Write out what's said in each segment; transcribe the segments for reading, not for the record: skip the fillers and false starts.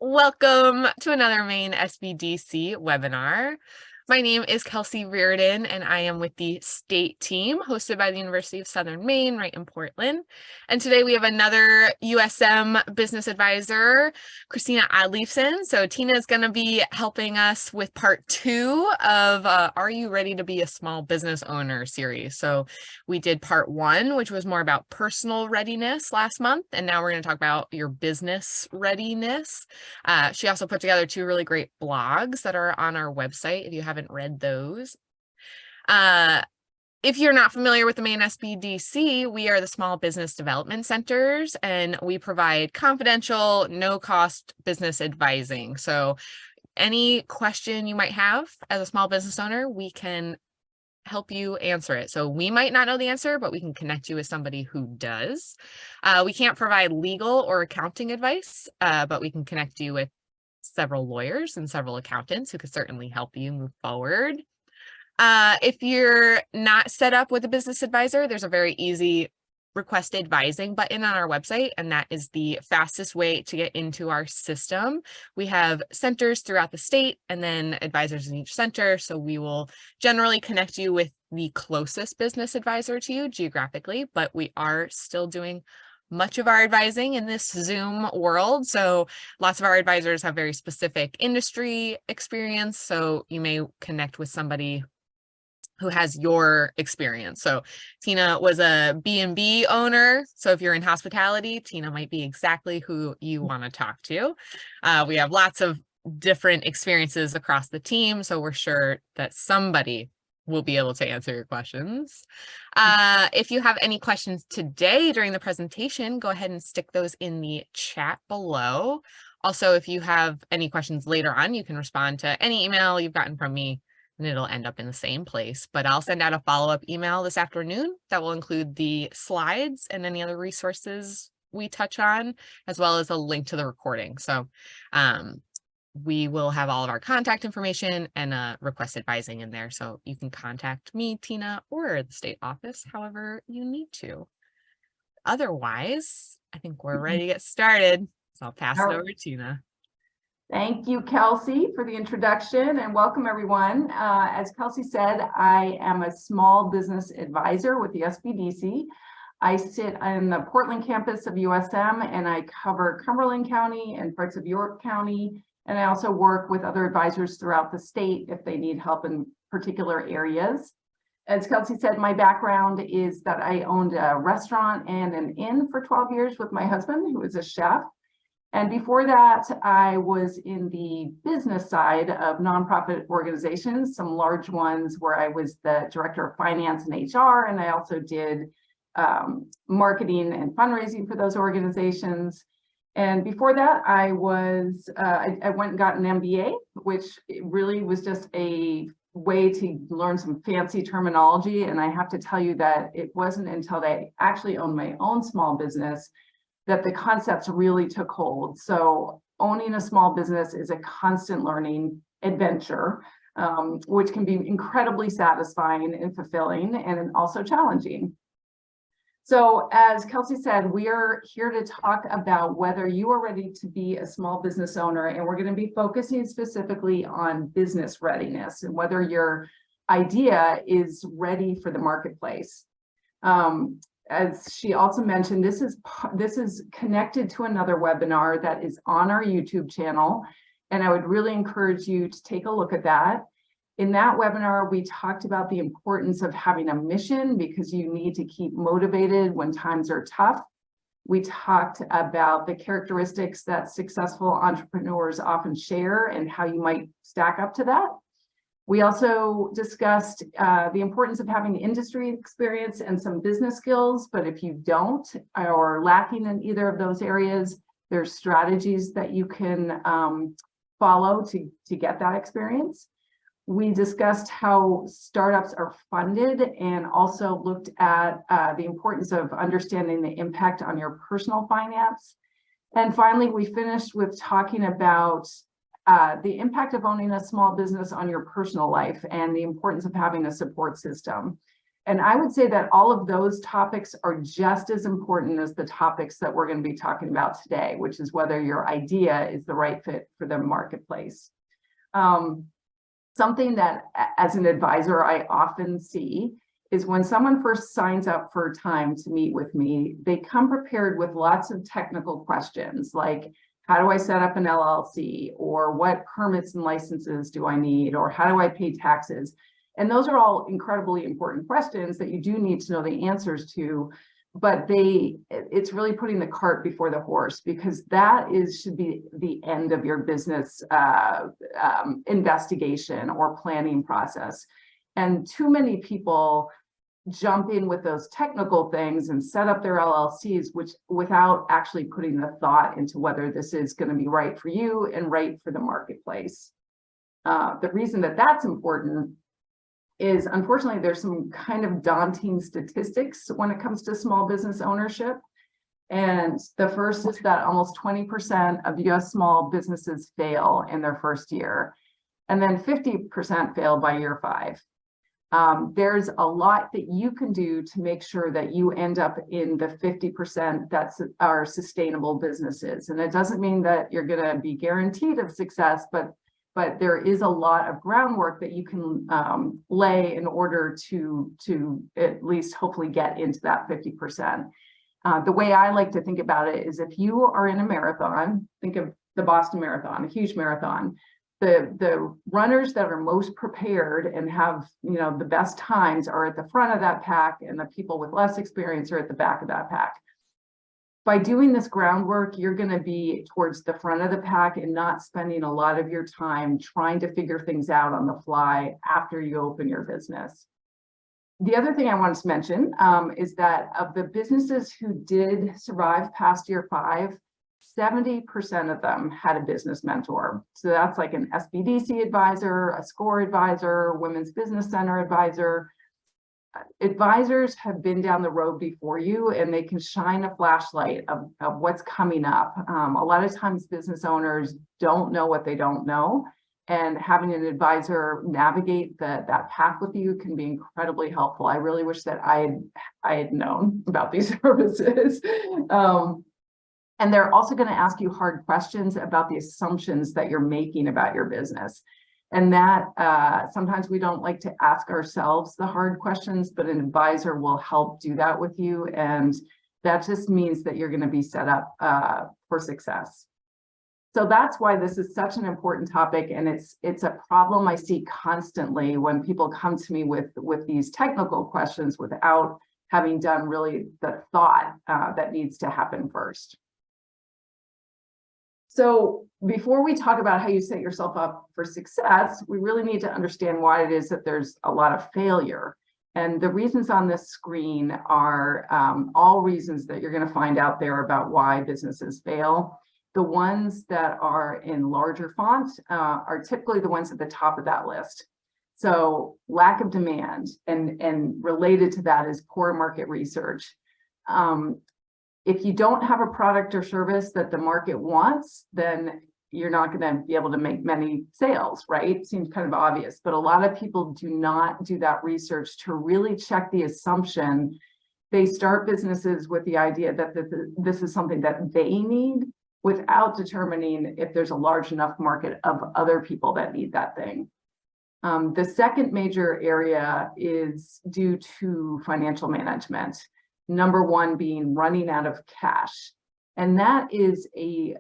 Welcome to another Maine SBDC webinar. My name is Kelsey Reardon, and I am with the state team hosted by the University of Southern Maine, right in Portland. And today we have another USM business advisor, Christina Oddleifson. So Tina is going to be helping us with part 2 of Are You Ready to Be a Small Business Owner series. So we did part 1, which was more about personal readiness last month. And now we're going to talk about your business readiness. She also put together 2 really great blogs that are on our website if you haven't read those. If you're not familiar with the Maine SBDC, we are the Small Business Development Centers, and we provide confidential, no-cost business advising. So any question you might have as a small business owner, we can help you answer it. So we might not know the answer, but we can connect you with somebody who does. We can't provide legal or accounting advice, but we can connect you with several lawyers and several accountants who could certainly help you move forward. If you're not set up with a business advisor, there's a very easy request advising button on our website, and that is the fastest way to get into our system. We have centers throughout the state and then advisors in each center, so we will generally connect you with the closest business advisor to you geographically, but we are still doing much of our advising in this Zoom world. So lots of our advisors have very specific industry experience, so you may connect with somebody who has your experience. So Tina was a B&B owner. So if you're in hospitality, Tina might be exactly who you want to talk to. We have lots of different experiences across the team, so we're sure that somebody will be able to answer your questions. If you have any questions today during the presentation, go ahead and stick those in the chat below. Also, if you have any questions later on, you can respond to any email you've gotten from me, and it'll end up in the same place. But I'll send out a follow-up email this afternoon that will include the slides and any other resources we touch on, as well as a link to the recording. So we will have all of our contact information and request advising in there. So you can contact me, Tina, or the state office, however you need to. Otherwise, I think we're ready to get started. So I'll pass it over to Tina. Thank you, Kelsey, for the introduction, and welcome everyone. As Kelsey said, I am a small business advisor with the SBDC. I sit on the Portland campus of USM, and I cover Cumberland County and parts of York County. And I also work with other advisors throughout the state if they need help in particular areas. As Kelsey said, my background is that I owned a restaurant and an inn for 12 years with my husband, who is a chef. And before that, I was in the business side of nonprofit organizations, some large ones where I was the director of finance and HR, and I also did marketing and fundraising for those organizations. And before that, I went and got an MBA, which really was just a way to learn some fancy terminology. And I have to tell you that it wasn't until I actually owned my own small business that the concepts really took hold. So owning a small business is a constant learning adventure, which can be incredibly satisfying and fulfilling and also challenging. So as Kelsey said, we are here to talk about whether you are ready to be a small business owner, and we're going to be focusing specifically on business readiness and whether your idea is ready for the marketplace. As she also mentioned, this is connected to another webinar that is on our YouTube channel, and I would really encourage you to take a look at that. In that webinar, we talked about the importance of having a mission because you need to keep motivated when times are tough. We talked about the characteristics that successful entrepreneurs often share and how you might stack up to that. We also discussed the importance of having industry experience and some business skills, but if you don't or lacking in either of those areas, there's strategies that you can follow to get that experience. We discussed how startups are funded and also looked at the importance of understanding the impact on your personal finance. And finally, we finished with talking about the impact of owning a small business on your personal life and the importance of having a support system. And I would say that all of those topics are just as important as the topics that we're going to be talking about today, which is whether your idea is the right fit for the marketplace. Something that as an advisor, I often see is when someone first signs up for time to meet with me, they come prepared with lots of technical questions like, how do I set up an LLC? Or what permits and licenses do I need? Or how do I pay taxes? And those are all incredibly important questions that you do need to know the answers to, but it's really putting the cart before the horse, because that should be the end of your business investigation or planning process. And too many people jump in with those technical things and set up their LLCs, without actually putting the thought into whether this is going to be right for you and right for the marketplace. The reason that that's important is, unfortunately, there's some kind of daunting statistics when it comes to small business ownership. And the first is that almost 20% of US small businesses fail in their first year, and then 50% fail by year 5. There's a lot that you can do to make sure that you end up in the 50% that are sustainable businesses. And it doesn't mean that you're going to be guaranteed of success, but there is a lot of groundwork that you can lay in order to at least hopefully get into that 50%. The way I like to think about it is, if you are in a marathon, think of the Boston Marathon, a huge marathon. The runners that are most prepared and have, the best times are at the front of that pack, and the people with less experience are at the back of that pack. By doing this groundwork, you're going to be towards the front of the pack and not spending a lot of your time trying to figure things out on the fly after you open your business. The other thing I wanted to mention is that of the businesses who did survive past year 5, 70% of them had a business mentor. So that's like an SBDC advisor, a SCORE advisor, Women's Business Center advisor. Advisors have been down the road before you, and they can shine a flashlight of what's coming up. A lot of times business owners don't know what they don't know, and having an advisor navigate that path with you can be incredibly helpful. I really wish that I had known about these services. And they're also going to ask you hard questions about the assumptions that you're making about your business. And that sometimes we don't like to ask ourselves the hard questions, but an advisor will help do that with you. And that just means that you're going to be set up for success. So that's why this is such an important topic. And it's a problem I see constantly when people come to me with these technical questions without having done really the thought that needs to happen first. So before we talk about how you set yourself up for success, we really need to understand why it is that there's a lot of failure. And the reasons on this screen are all reasons that you're going to find out there about why businesses fail. The ones that are in larger font are typically the ones at the top of that list. So lack of demand, and related to that is poor market research. If you don't have a product or service that the market wants, then you're not going to be able to make many sales, right? It seems kind of obvious, but a lot of people do not do that research to really check the assumption. They start businesses with the idea that this is something that they need, without determining if there's a large enough market of other people that need that thing. The second major area is due to financial management. Number one being running out of cash. And that is a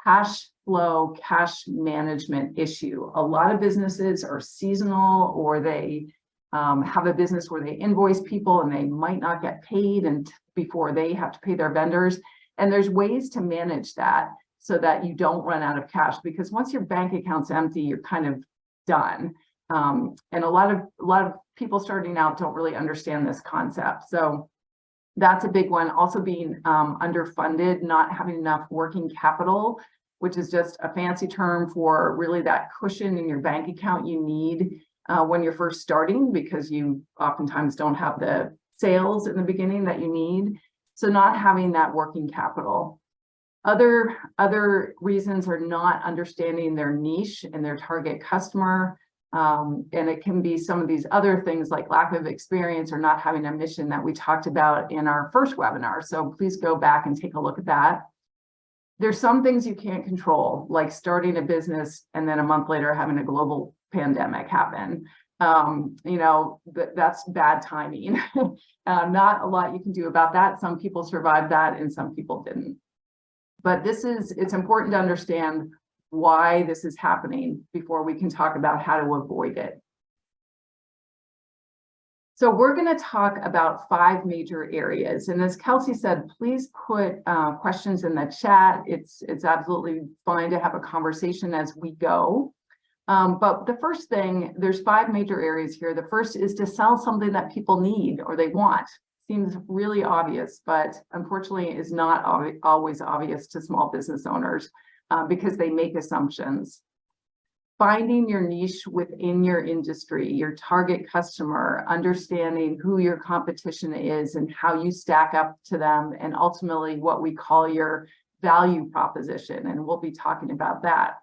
cash flow, cash management issue. A lot of businesses are seasonal, or they have a business where they invoice people and they might not get paid before they have to pay their vendors. And there's ways to manage that so that you don't run out of cash, because once your bank account's empty, you're kind of done. And a lot of people starting out don't really understand this concept. So that's a big one. Also being underfunded, not having enough working capital, which is just a fancy term for really that cushion in your bank account you need when you're first starting, because you oftentimes don't have the sales in the beginning that you need. So not having that working capital. Other reasons are not understanding their niche and their target customer. And it can be some of these other things like lack of experience or not having a mission that we talked about in our first webinar. So please go back and take a look at that. There's some things you can't control, like starting a business and then a month later having a global pandemic happen. That's bad timing. Not a lot you can do about that. Some people survived that and some people didn't. But it's important to understand why this is happening before we can talk about how to avoid it. So we're going to talk about 5 major areas. And as Kelsey said, please put questions in the chat. It's absolutely fine to have a conversation as we go. But the first thing, there's 5 major areas here. The first is to sell something that people need or they want. Seems really obvious, but unfortunately is not always obvious to small business owners because they make assumptions. Finding your niche within your industry, your target customer, understanding who your competition is and how you stack up to them, and ultimately what we call your value proposition. And we'll be talking about that.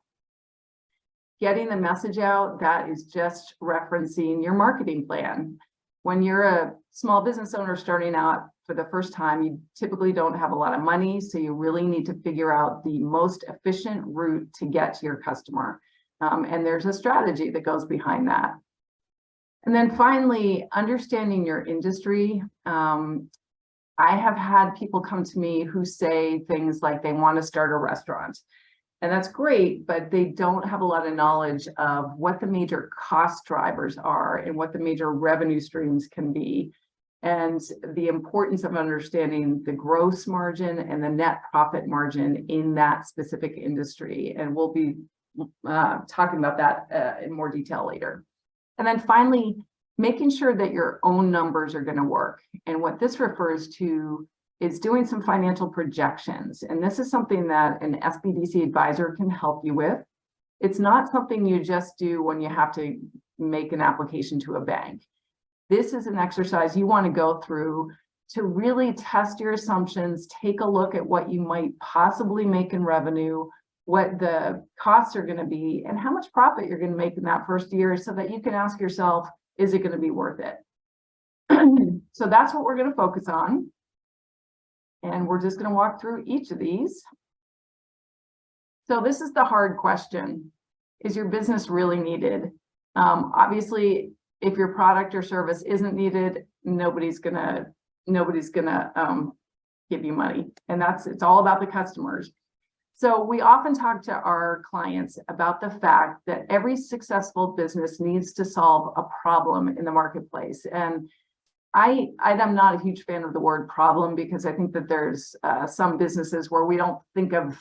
Getting the message out, that is just referencing your marketing plan. When you're a small business owner starting out for the first time, you typically don't have a lot of money, so you really need to figure out the most efficient route to get to your customer. And there's a strategy that goes behind that. And then finally, understanding your industry. I have had people come to me who say things like they want to start a restaurant. And that's great, but they don't have a lot of knowledge of what the major cost drivers are and what the major revenue streams can be, and the importance of understanding the gross margin and the net profit margin in that specific industry. And we'll be talking about that in more detail later. And then finally, making sure that your own numbers are going to work. And what this refers to is doing some financial projections. And this is something that an SBDC advisor can help you with. It's not something you just do when you have to make an application to a bank. This is an exercise you want to go through to really test your assumptions, take a look at what you might possibly make in revenue, what the costs are going to be, and how much profit you're going to make in that first year, so that you can ask yourself, is it going to be worth it? So that's what we're going to focus on. And we're just going to walk through each of these. So this is the hard question. Is your business really needed? Obviously, if your product or service isn't needed, nobody's gonna give you money. And it's all about the customers. So we often talk to our clients about the fact that every successful business needs to solve a problem in the marketplace. And I'm not a huge fan of the word problem, because I think that there's some businesses where we don't think of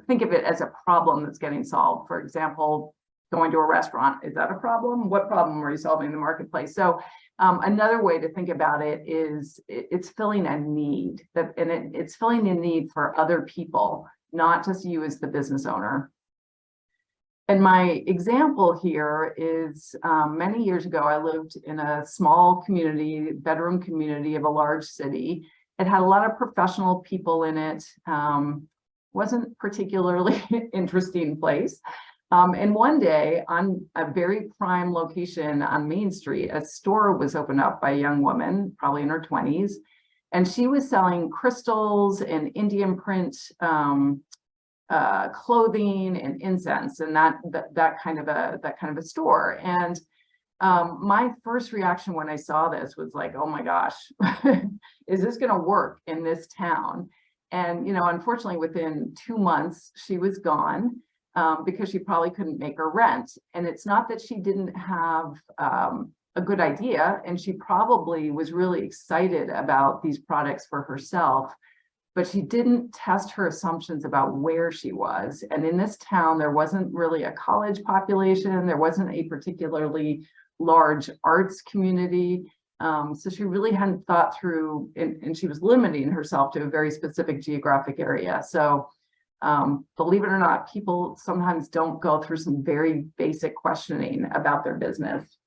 it as a problem that's getting solved. For example, going to a restaurant, is that a problem? What problem are you solving in the marketplace? So another way to think about it is it's filling a need, it's filling a need for other people, not just you as the business owner. And my example here is many years ago, I lived in a small community, bedroom community of a large city. It had a lot of professional people in it. Wasn't particularly interesting place. And one day, on a very prime location on Main Street, a store was opened up by a young woman, probably in her 20s. And she was selling crystals and Indian print clothing and incense, and that kind of a store. And my first reaction when I saw this was like, oh my gosh, is this going to work in this town? And unfortunately, within 2 months, she was gone because she probably couldn't make her rent. And it's not that she didn't have a good idea, and she probably was really excited about these products for herself, but she didn't test her assumptions about where she was. And in this town, there wasn't really a college population. There wasn't a particularly large arts community. So she really hadn't thought through, and she was limiting herself to a very specific geographic area. So believe it or not, people sometimes don't go through some very basic questioning about their business.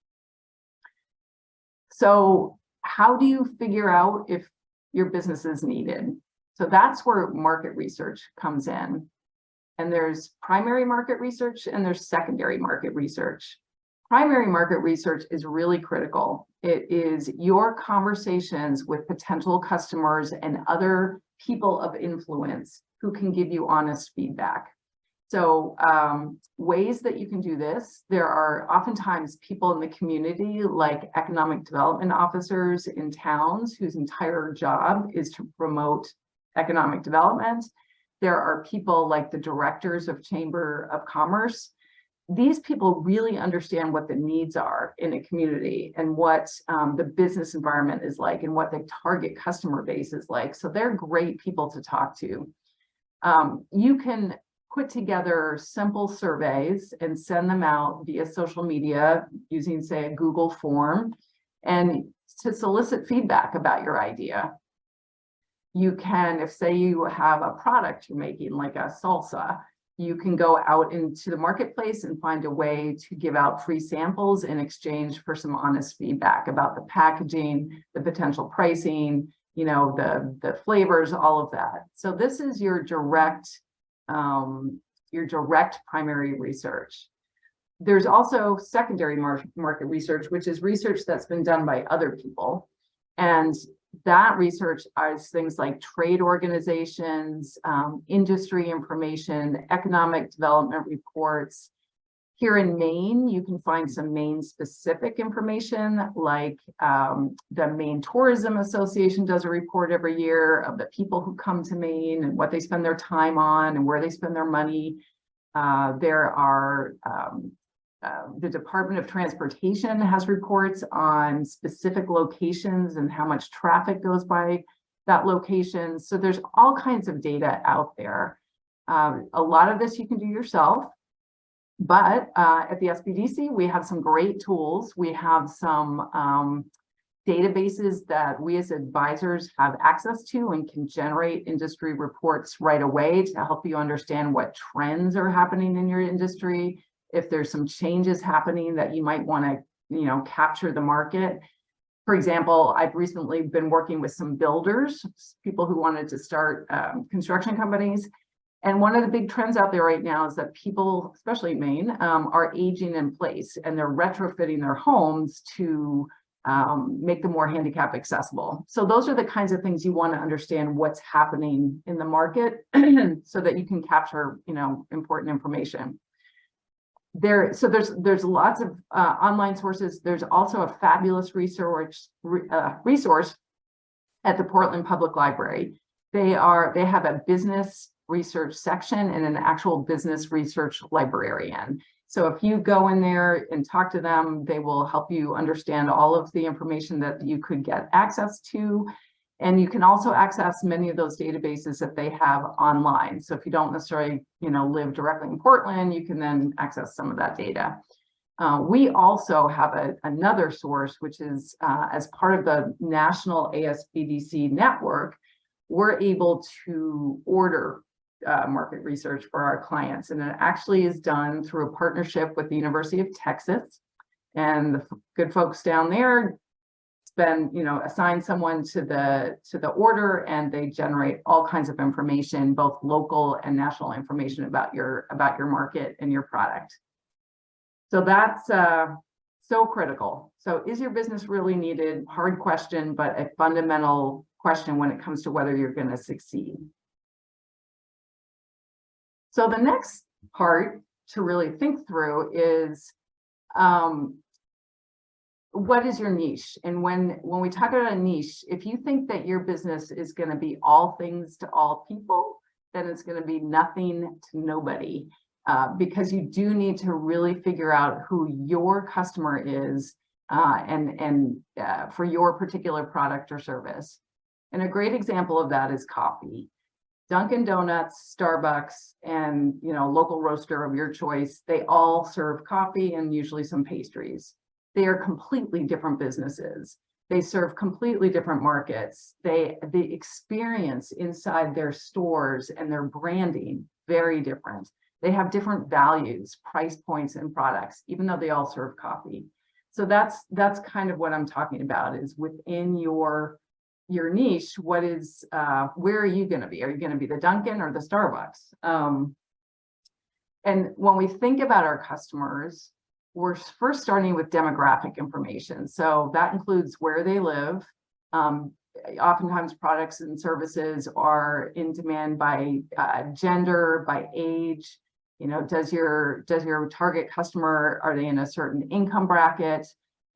So how do you figure out if your business is needed? So that's where market research comes in. And there's primary market research and there's secondary market research. Primary market research is really critical. It is your conversations with potential customers and other people of influence who can give you honest feedback. So ways that you can do this, there are oftentimes people in the community, like economic development officers in towns whose entire job is to promote economic development. There are people like the directors of Chamber of Commerce. These people really understand what the needs are in a community and what the business environment is like and what the target customer base is like. So they're great people to talk to. You can put together simple surveys and send them out via social media using, say, a Google form, and to solicit feedback about your idea. You can, if say you have a product you're making, like a salsa, you can go out into the marketplace and find a way to give out free samples in exchange for some honest feedback about the packaging, the potential pricing, you know, the flavors, all of that. So this is your direct primary research. There's also secondary market research, which is research that's been done by other people. And that research is things like trade organizations, industry information, economic development reports. Here in Maine, you can find some Maine-specific information, like the Maine Tourism Association does a report every year of the people who come to Maine and what they spend their time on and where they spend their money. There are the Department of Transportation has reports on specific locations and how much traffic goes by that location. So there's all kinds of data out there. A lot of this you can do yourself. But at the SBDC, we have some great tools. We have some databases that we as advisors have access to and can generate industry reports right away to help you understand what trends are happening in your industry. If there's some changes happening that you might want to, you know, capture the market. For example, I've recently been working with some builders, people who wanted to start construction companies. And one of the big trends out there right now is that people, especially in Maine, are aging in place and they're retrofitting their homes to make them more handicap accessible. So those are the kinds of things you want to understand what's happening in the market so that you can capture, you know, important information. So there's lots of online sources. There's also a fabulous resource at the Portland Public Library. They have a business research section and an actual business research librarian. So if you go in there and talk to them, they will help you understand all of the information that you could get access to. And you can also access many of those databases that they have online. So if you don't necessarily, you know, live directly in Portland, you can then access some of that data. We also have another source, which is as part of the national ASBDC network, we're able to order market research for our clients. And it actually is done through a partnership with the University of Texas. And the good folks down there assign someone to the order, and they generate all kinds of information, both local and national information about your market and your product. So that's so critical. So is your business really needed? Hard question, but a fundamental question when it comes to whether you're going to succeed. So the next part to really think through is what is your niche? And when we talk about a niche, if you think that your business is going to be all things to all people, then it's going to be nothing to nobody, because you do need to really figure out who your customer is and for your particular product or service. And a great example of that is coffee. Dunkin' Donuts, Starbucks, and local roaster of your choice, they all serve coffee and usually some pastries. They are completely different businesses. They serve completely different markets. The experience inside their stores and their branding, very different. They have different values, price points, and products, even though they all serve coffee. So that's kind of what I'm talking about, is within your niche, what is, where are you going to be? Are you going to be the Dunkin' or the Starbucks? And when we think about our customers, we're first starting with demographic information. So that includes where they live. Oftentimes products and services are in demand by gender, by age. You know, does your target customer, are they in a certain income bracket?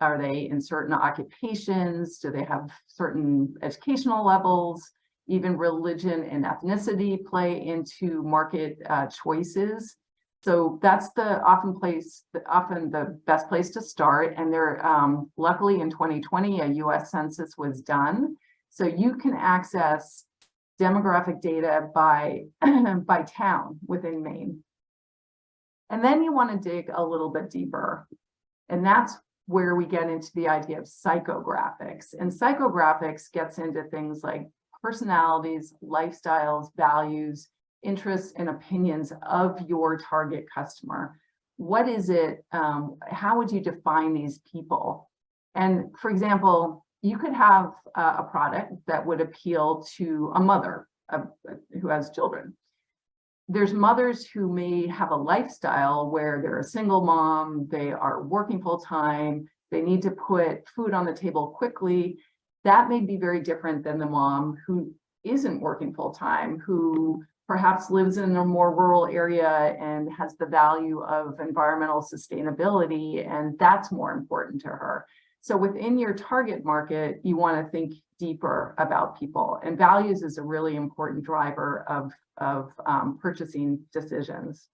Are they in certain occupations? Do they have certain educational levels? Even religion and ethnicity play into market choices. So that's often the best place to start. And there, luckily in 2020, a US census was done. So you can access demographic data by, by town within Maine. And then you want to dig a little bit deeper. And that's where we get into the idea of psychographics. And psychographics gets into things like personalities, lifestyles, values, interests, and opinions of your target customer. What is it? How would you define these people? And for example, you could have a product that would appeal to a mother who has children. There's mothers who may have a lifestyle where they're a single mom, they are working full time, they need to put food on the table quickly. That may be very different than the mom who isn't working full time, who perhaps lives in a more rural area and has the value of environmental sustainability, and that's more important to her. So within your target market, you want to think deeper about people, and values is a really important driver of purchasing decisions.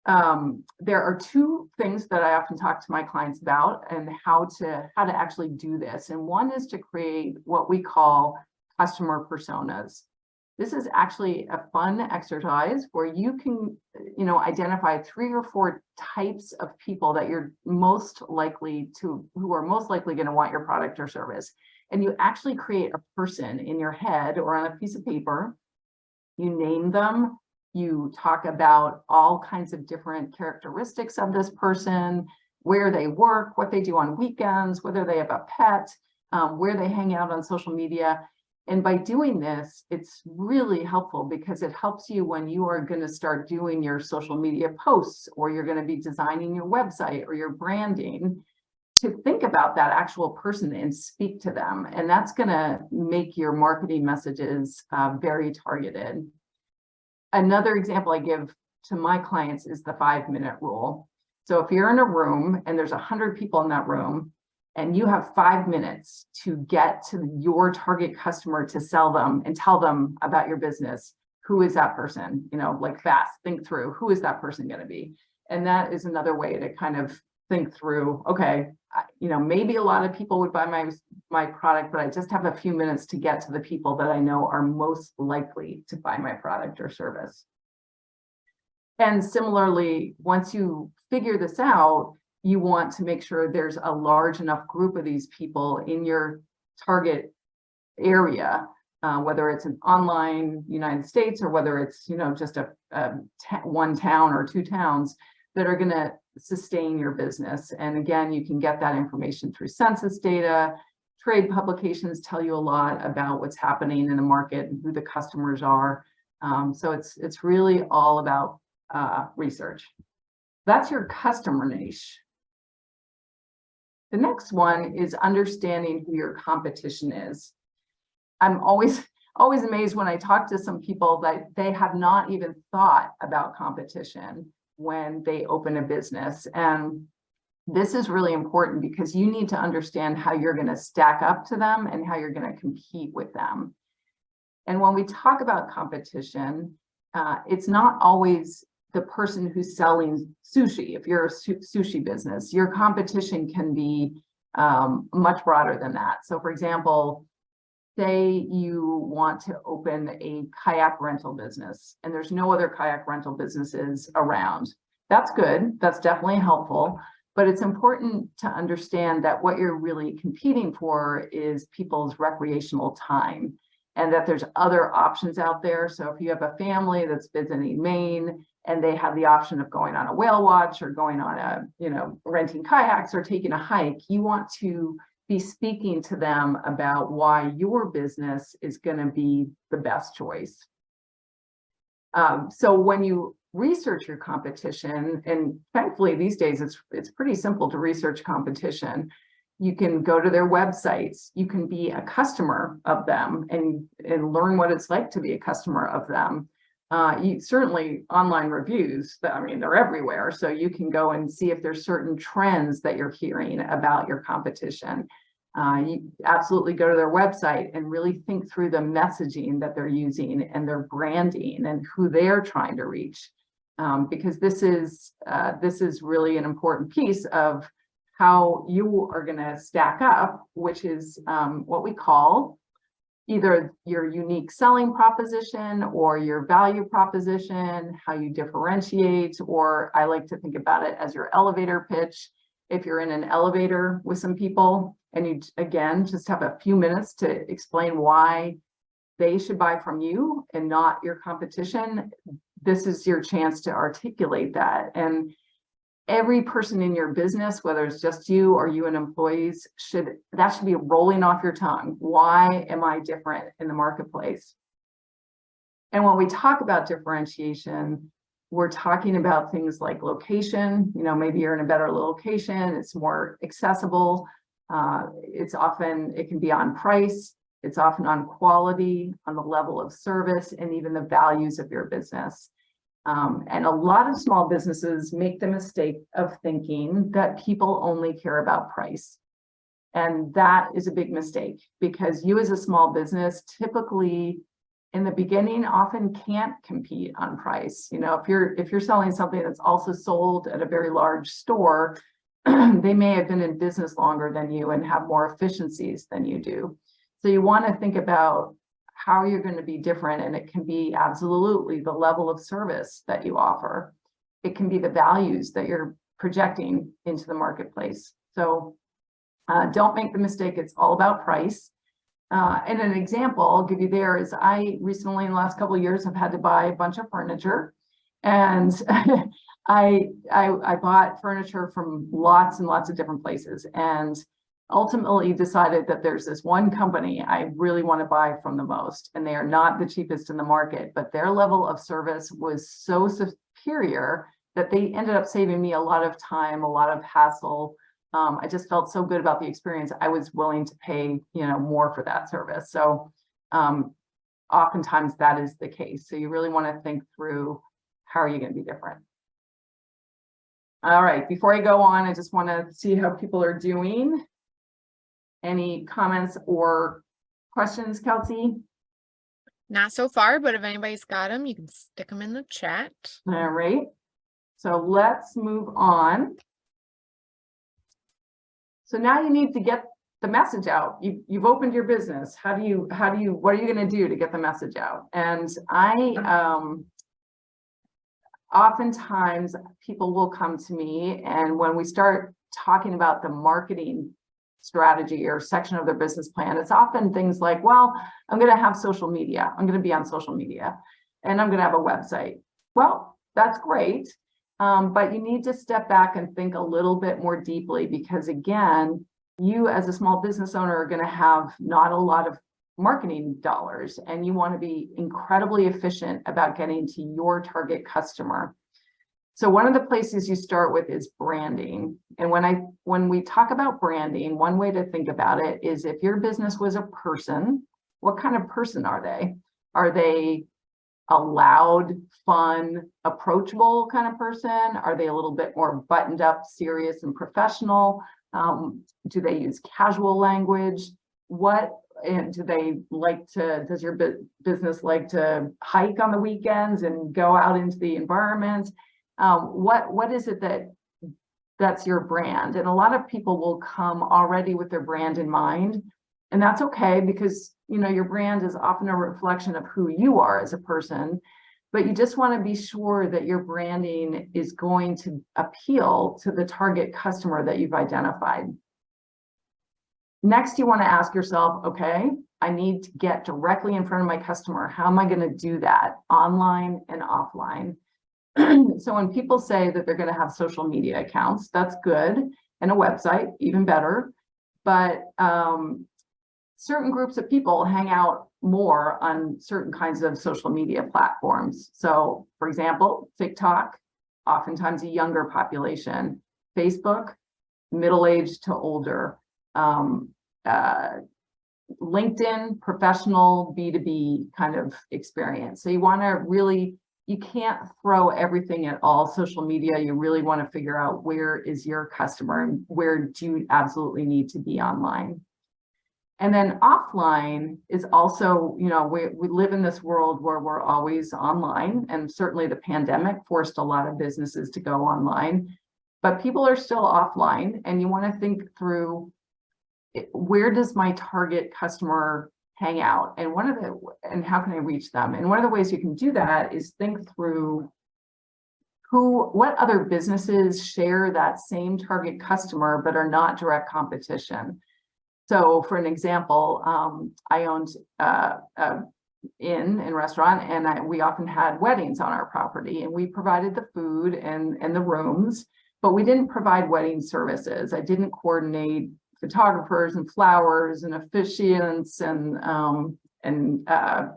There are two things that I often talk to my clients about and how to actually do this. And one is to create what we call customer personas. This is actually a fun exercise where you can, identify 3 or 4 types of people that you're who are most likely going to want your product or service. And you actually create a person in your head or on a piece of paper. You name them. You talk about all kinds of different characteristics of this person, where they work, what they do on weekends, whether they have a pet, where they hang out on social media. And by doing this, it's really helpful because it helps you when you are going to start doing your social media posts, or you're going to be designing your website or your branding, to think about that actual person and speak to them. And that's going to make your marketing messages very targeted. Another example I give to my clients is the 5-minute rule. So if you're in a room and there's 100 people in that room, and you have 5 minutes to get to your target customer to sell them and tell them about your business, who is that person? Fast, think through, who is that person going to be? And that is another way to kind of think through, okay, maybe a lot of people would buy my product, but I just have a few minutes to get to the people that I know are most likely to buy my product or service. And similarly, once you figure this out, you want to make sure there's a large enough group of these people in your target area, whether it's an online United States or whether it's just one town or 2 towns that are going to sustain your business. And again, you can get that information through census data. Trade publications tell you a lot about what's happening in the market and who the customers are. So it's really all about research. That's your customer niche. The next one is understanding who your competition is. I'm always amazed when I talk to some people that they have not even thought about competition when they open a business. And this is really important because you need to understand how you're going to stack up to them and how you're going to compete with them. And when we talk about competition, it's not always the person who's selling sushi. If you're a sushi business, your competition can be much broader than that. So for example, say you want to open a kayak rental business and there's no other kayak rental businesses around. That's good. That's definitely helpful. But it's important to understand that what you're really competing for is people's recreational time, and that there's other options out there. So if you have a family that's visiting Maine and they have the option of going on a whale watch or going on renting kayaks or taking a hike, you want to be speaking to them about why your business is going to be the best choice. So when you research your competition, and thankfully these days it's pretty simple to research competition. You can go to their websites, you can be a customer of them and learn what it's like to be a customer of them. Certainly online reviews, I mean, they're everywhere. So you can go and see if there's certain trends that you're hearing about your competition. You absolutely go to their website and really think through the messaging that they're using and their branding and who they're trying to reach. Because this is really an important piece of how you are going to stack up, which is what we call either your unique selling proposition or your value proposition, how you differentiate, or I like to think about it as your elevator pitch. If you're in an elevator with some people and you, again, just have a few minutes to explain why they should buy from you and not your competition, this is your chance to articulate that. And every person in your business, whether it's just you or you and employees, that should be rolling off your tongue. Why am I different in the marketplace? And when we talk about differentiation, we're talking about things like location. You know, maybe you're in a better location, it's more accessible. It can be on price. It's often on quality, on the level of service, and even the values of your business. And a lot of small businesses make the mistake of thinking that people only care about price. And that is a big mistake, because you as a small business typically in the beginning often can't compete on price. You know, if you're selling something that's also sold at a very large store, they may have been in business longer than you and have more efficiencies than you do. So you want to think about how you're going to be different, and it can be absolutely the level of service that you offer. It can be the values that you're projecting into the marketplace. So don't make the mistake it's all about price. And an example I'll give you there is I recently, in the last couple of years, have had to buy a bunch of furniture, and I bought furniture from lots and lots of different places, and ultimately decided that there's this one company I really want to buy from the most, and they are not the cheapest in the market, but their level of service was so superior that they ended up saving me a lot of time, a lot of hassle. I just felt so good about the experience. I was willing to pay, more for that service. So oftentimes that is the case. So you really want to think through, how are you going to be different? All right, before I go on, I just want to see how people are doing. Any comments or questions, Kelsey? Not so far, but if anybody's got them, you can stick them in the chat. All right. So let's move on. So now you need to get the message out. You've opened your business. What are you going to do to get the message out? And oftentimes people will come to me, and when we start talking about the marketing strategy or section of their business plan, it's often things like, well, I'm going to have social media. I'm going to be on social media, and I'm going to have a website. Well, that's great. But you need to step back and think a little bit more deeply, because again, you as a small business owner are going to have not a lot of marketing dollars, and you want to be incredibly efficient about getting to your target customer. So one of the places you start with is branding. And when we talk about branding, one way to think about it is, if your business was a person, what kind of person are they? Are they a loud, fun, approachable kind of person? Are they a little bit more buttoned up, serious, and professional? Do they use casual language? Does your business like to hike on the weekends and go out into the environment? What is it that's your brand? And a lot of people will come already with their brand in mind, and that's okay, because your brand is often a reflection of who you are as a person, but you just want to be sure that your branding is going to appeal to the target customer that you've identified. Next, you want to ask yourself, okay, I need to get directly in front of my customer. How am I going to do that online and offline? So when people say that they're going to have social media accounts, that's good, and a website, even better. But certain groups of people hang out more on certain kinds of social media platforms. So for example, TikTok, oftentimes a younger population, Facebook, middle-aged to older, LinkedIn, professional B2B kind of experience. So you want to really, you can't throw everything at all social media. You really want to figure out where is your customer and where do you absolutely need to be online. And then offline is also, you know, we live in this world where we're always online, and certainly the pandemic forced a lot of businesses to go online, but people are still offline, and you want to think through, where does my target customer hang out, and how can I reach them? And one of the ways you can do that is think through what other businesses share that same target customer but are not direct competition. So for an example, I owned an inn and restaurant, and we often had weddings on our property, and we provided the food and the rooms, but we didn't provide wedding services. I didn't coordinate photographers and flowers and officiants and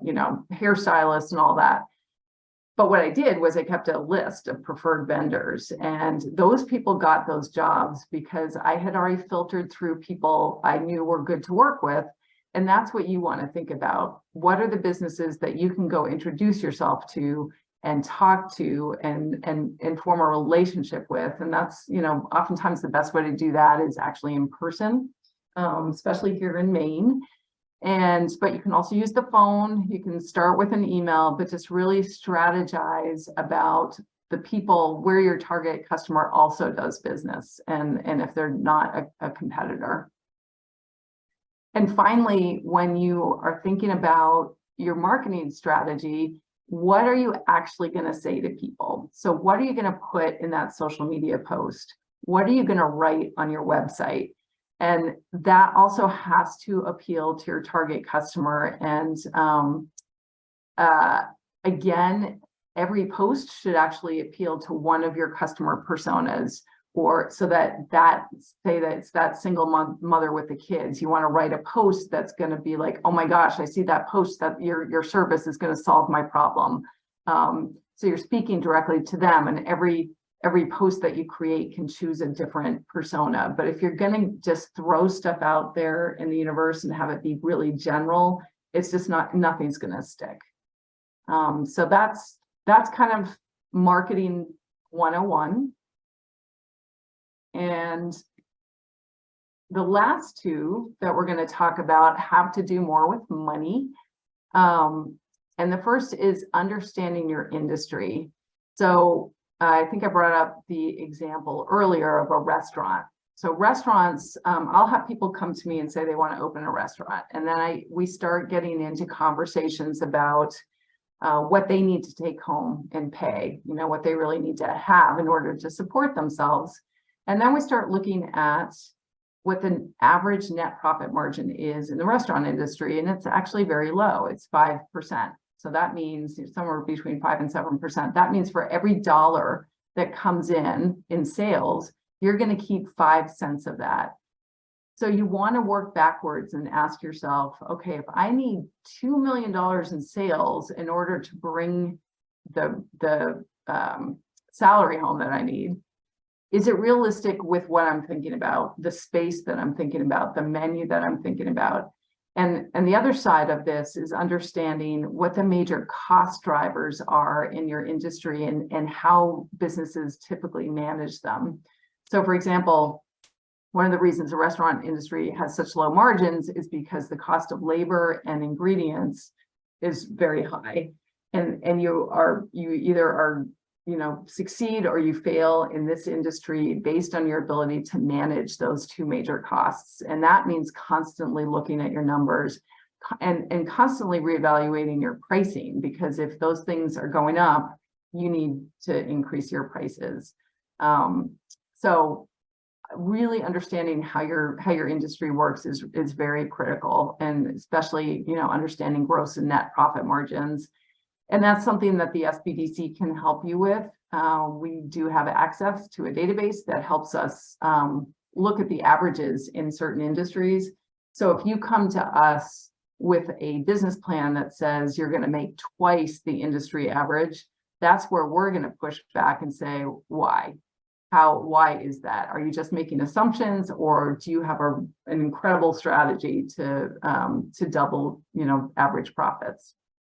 you know, hairstylists and all that. But what I did was I kept a list of preferred vendors, and those people got those jobs because I had already filtered through people I knew were good to work with. And that's what you want to think about. What are the businesses that you can go introduce yourself to and talk to and form a relationship with? And that's, you know, oftentimes the best way to do that is actually in person, especially here in Maine. But you can also use the phone. You can start with an email, but just really strategize about the people where your target customer also does business, and if they're not a competitor. And finally, when you are thinking about your marketing strategy, what are you actually going to say to people? So what are you going to put in that social media post? What are you going to write on your website? And that also has to appeal to your target customer. And again, every post should actually appeal to one of your customer personas, or so say that it's that single mother with the kids. You want to write a post that's going to be like, oh my gosh, I see that post, that your service is going to solve my problem. So you're speaking directly to them, and every post that you create can choose a different persona. But if you're going to just throw stuff out there in the universe and have it be really general, it's just nothing's going to stick. So that's kind of marketing 101. And the last two that we're going to talk about have to do more with money. And the first is understanding your industry. So I think I brought up the example earlier of a restaurant. So restaurants, I'll have people come to me and say they want to open a restaurant. And then we start getting into conversations about what they need to take home and pay, you know, what they really need to have in order to support themselves. And then we start looking at what the average net profit margin is in the restaurant industry. And it's actually very low. It's 5%. So that means somewhere between 5 and 7%. That means for every dollar that comes in sales, you're going to keep 5 cents of that. So you want to work backwards and ask yourself, okay, if I need $2 million in sales in order to bring the salary home that I need, is it realistic with what I'm thinking about, the space that I'm thinking about, the menu that I'm thinking about? And the other side of this is understanding what the major cost drivers are in your industry and how businesses typically manage them. So for example, one of the reasons the restaurant industry has such low margins is because the cost of labor and ingredients is very high. And you either are, you know, succeed or you fail in this industry based on your ability to manage those two major costs. And that means constantly looking at your numbers and constantly reevaluating your pricing, because if those things are going up, you need to increase your prices. So really understanding how your industry works is very critical, and especially, you know, understanding gross and net profit margins. And that's something that the SBDC can help you with. We do have access to a database that helps us look at the averages in certain industries So if you come to us with a business plan that says you're going to make twice the industry average, that's where we're going to push back and say, why? Why is that? Are you just making assumptions, or do you have an incredible strategy to double, average profits?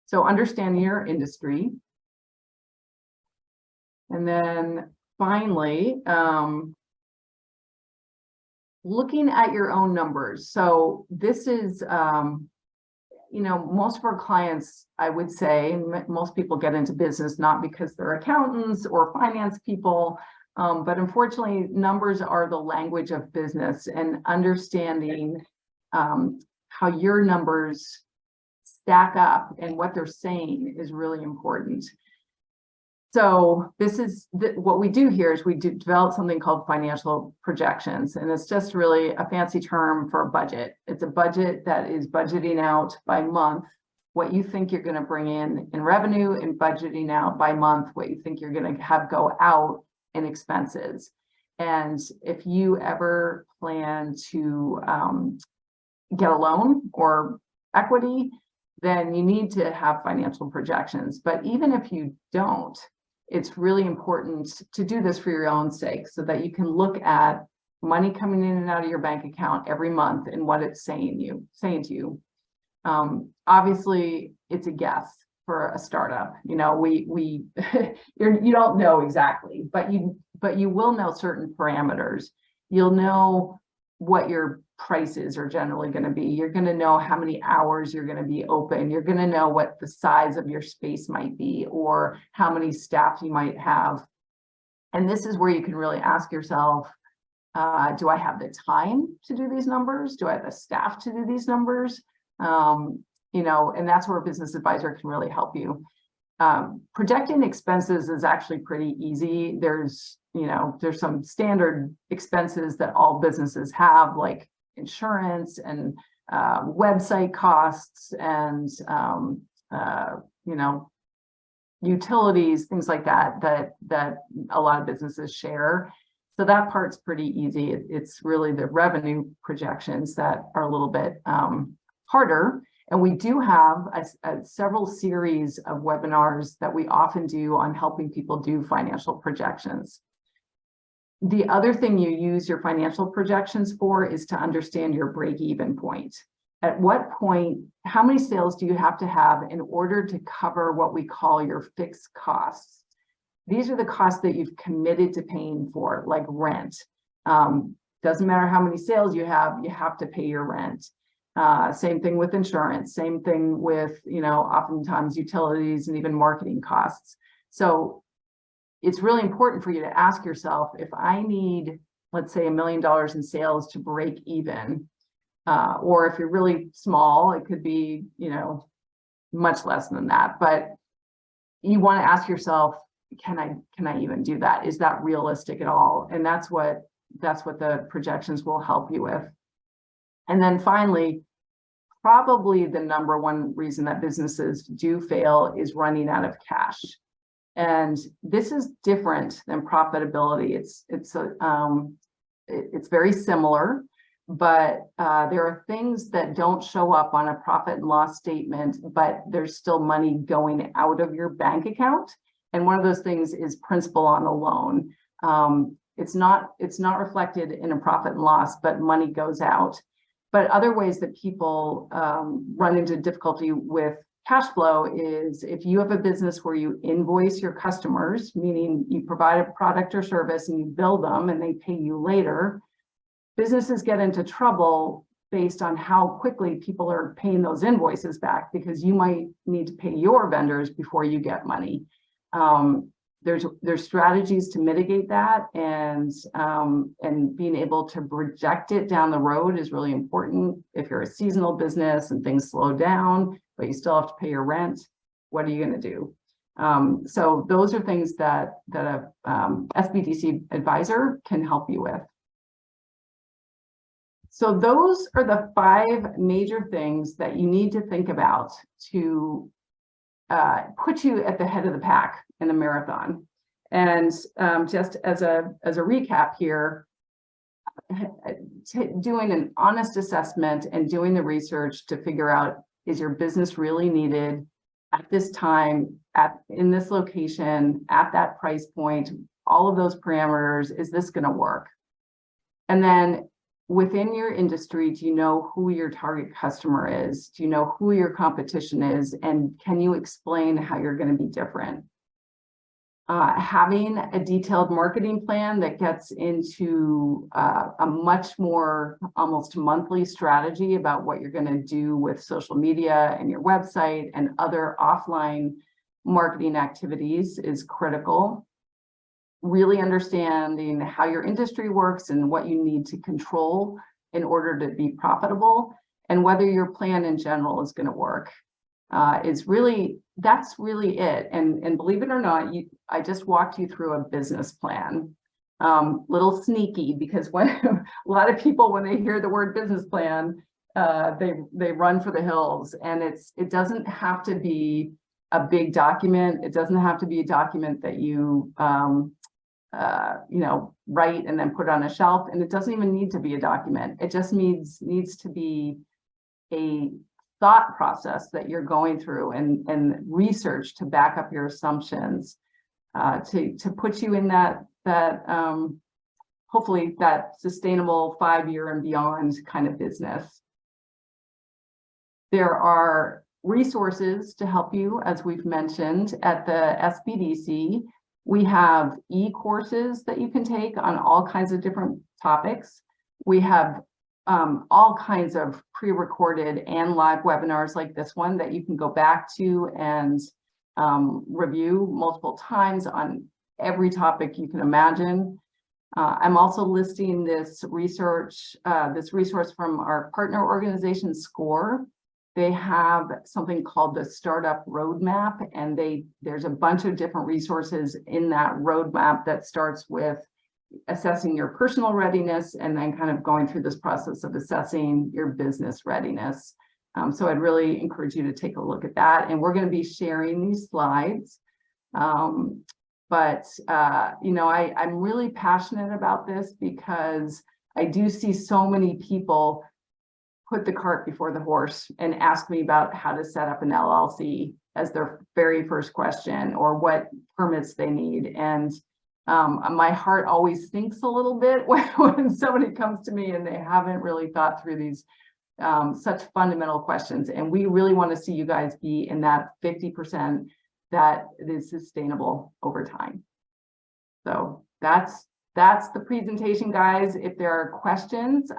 So understanding your industry. And then finally, looking at your own numbers. So this is, most of our clients, I would say, most people get into business not because they're accountants or finance people, but unfortunately, numbers are the language of business, and understanding how your numbers stack up and what they're saying is really important. So this is what we do here is we develop something called financial projections, and it's just really a fancy term for a budget. It's a budget that is budgeting out by month what you think you're going to bring in revenue, and budgeting out by month what you think you're going to have go out in expenses. And if you ever plan to get a loan or equity, then you need to have financial projections. But even if you don't, it's really important to do this for your own sake, so that you can look at money coming in and out of your bank account every month and what it's saying to you. Obviously, it's a guess for a startup. You don't know exactly, but you will know certain parameters. You'll know what your prices are generally going to be. You're going to know how many hours you're going to be open. You're going to know what the size of your space might be, or how many staff you might have. And this is where you can really ask yourself, do I have the time to do these numbers? Do I have the staff to do these numbers? And that's where a business advisor can really help you. Projecting expenses is actually pretty easy. There's some standard expenses that all businesses have, like insurance and website costs and utilities, things like that a lot of businesses share. So that part's pretty easy. It's really the revenue projections that are a little bit harder. And we do have several series of webinars that we often do on helping people do financial projections. The other thing you use your financial projections for is to understand your break-even point. At what point, how many sales do you have to have in order to cover what we call your fixed costs? These are the costs that you've committed to paying for, like rent. Doesn't matter how many sales you have to pay your rent. Same thing with insurance, same thing with, oftentimes utilities and even marketing costs. So it's really important for you to ask yourself, if I need, let's say, $1 million in sales to break even, or if you're really small, it could be, much less than that. But you want to ask yourself, can I even do that? Is that realistic at all? And that's what the projections will help you with. And then finally, probably the number one reason that businesses do fail is running out of cash. And this is different than profitability. It's very similar, but there are things that don't show up on a profit and loss statement, but there's still money going out of your bank account. And one of those things is principal on a loan. It's not reflected in a profit and loss, but money goes out. But other ways that people run into difficulty with cash flow is if you have a business where you invoice your customers, meaning you provide a product or service and you bill them and they pay you later, businesses get into trouble based on how quickly people are paying those invoices back, because you might need to pay your vendors before you get money. There's strategies to mitigate that, and being able to project it down the road is really important. If you're a seasonal business and things slow down, but you still have to pay your rent, what are you going to do? So those are things that a SBDC advisor can help you with. So those are the 5 major things that you need to think about to put you at the head of the pack in the marathon. And just as a recap here, doing an honest assessment and doing the research to figure out, is your business really needed at this time, in this location, at that price point, all of those parameters, is this going to work? And then within your industry, do you know who your target customer is? Do you know who your competition is? And can you explain how you're going to be different? Having a detailed marketing plan that gets into a much more almost monthly strategy about what you're going to do with social media and your website and other offline marketing activities is critical. Really understanding how your industry works and what you need to control in order to be profitable, and whether your plan in general is going to work. That's really it. And believe it or not, I just walked you through a business plan. Little sneaky, because when a lot of people, when they hear the word business plan, they run for the hills. And it doesn't have to be a big document. It doesn't have to be a document that you write and then put on a shelf. And it doesn't even need to be a document. It just needs to be a thought process that you're going through, and research to back up your assumptions, to put you in that hopefully that sustainable 5-year and beyond kind of business. There are resources to help you, as we've mentioned, at the SBDC. We have e-courses that you can take on all kinds of different topics. We have all kinds of pre-recorded and live webinars like this one that you can go back to and review multiple times on every topic you can imagine. I'm also listing this resource from our partner organization, SCORE. They have something called the Startup Roadmap, and there's a bunch of different resources in that roadmap that starts with assessing your personal readiness and then kind of going through this process of assessing your business readiness. So I'd really encourage you to take a look at that. And we're going to be sharing these slides. I'm really passionate about this because I do see so many people put the cart before the horse and ask me about how to set up an LLC as their very first question, or what permits they need. And my heart always sinks a little bit when somebody comes to me and they haven't really thought through these such fundamental questions. And we really want to see you guys be in that 50% that is sustainable over time. So that's the presentation, guys. If there are questions,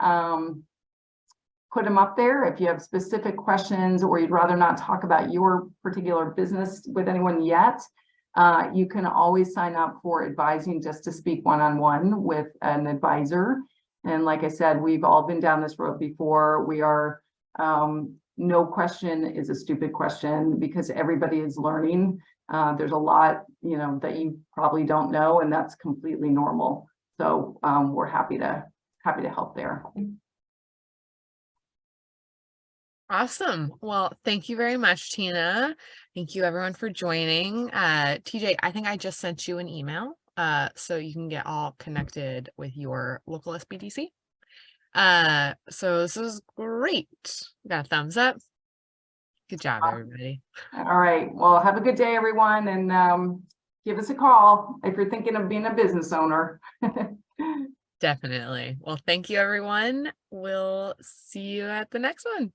put them up there. If you have specific questions, or you'd rather not talk about your particular business with anyone yet, you can always sign up for advising just to speak one-on-one with an advisor. And like I said, we've all been down this road before. We are, no question is a stupid question, because everybody is learning. There's a lot, that you probably don't know, and that's completely normal. So we're happy to help there. Awesome. Well, thank you very much, Tina. Thank you everyone for joining. TJ, I think I just sent you an email so you can get all connected with your local SBDC. So this is great. Got a thumbs up. Good job, everybody. All right. Well, have a good day, everyone. And give us a call if you're thinking of being a business owner. Definitely. Well, thank you, everyone. We'll see you at the next one.